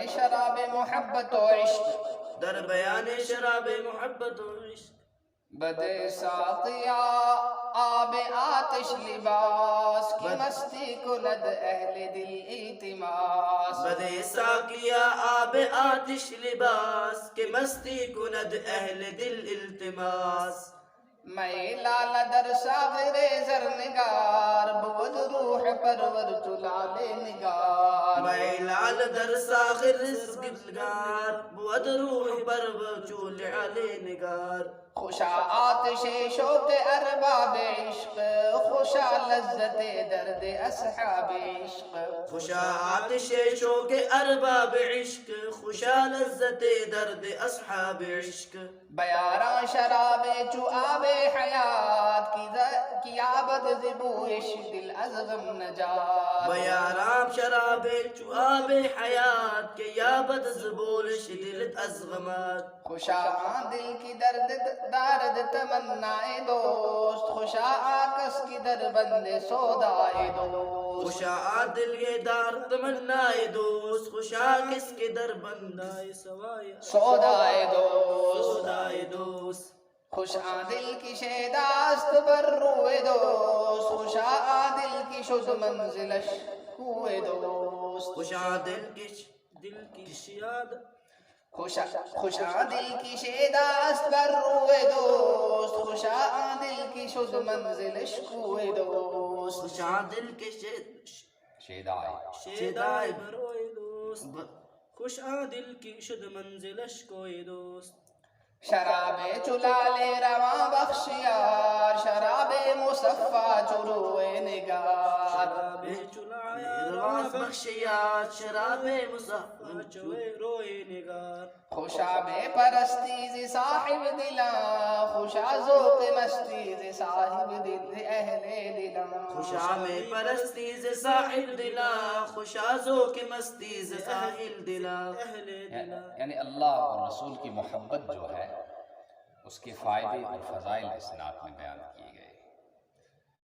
شراب محبت و عشق در بیان شراب محبت و عشق بدے ساقیا آب آتش لباس کی مستی کند اہل دل التماس بدے ساقیا آب آتش لباس کہ مستی کند اہل دل التماس میں لال در ساغر زرنگار بود روح پرور چلال نگار میں لال در ساغر رزقگار بود روح پرور چلال نگار خوشا آتش شوق ارباب عشق خوشا لذت درد اصحاب عشق خوشا آتش شوق ارباب عشق خوشا لذت درد اصحاب عشق بیاراں شراب چو آب حیات کی آبد زبوش دل از غم نجات بیارام شراب چو آب حیات کے یابد زبولش دلت از غمات خوشا دل کی درد دارد تمنائے دوست خوشا آکس کی در بند سودائے دوست خوشا دل یہ دار تمنائے دوست خوشا کس کے در بندائے سودائے دوست سودائے دوست خوشا دل کی شیداست بر روئے دوست خوشا دل کی شد منزلش کوئے دوست خوشا دل کی شیاد خوشا دل کی شیداست بر روئے دوست خوشا دل کی شد منزلش کوئے دوست خوشا دل کی شیدائے بروئے دوست خوشا دل کی شد منزلش کوئے دوست شراب چلال رواں بخشیار شراب مصفا چروئے نگار شراب چلال رواں بخشیار شراب مصفا چروئے نگار خوشا بے پرستی ز صاحب دلاں خوشا ذوق مستی ز صاحب دل اہل دلاں خوشا میں پرستی ز صاحب دلاں خوشا ذوق مستی ز صاحب دلاں یعنی اللہ اور رسول کی محبت جو ہے اس کے فائدے اور فضائل اس نعت میں بیان کیے گئے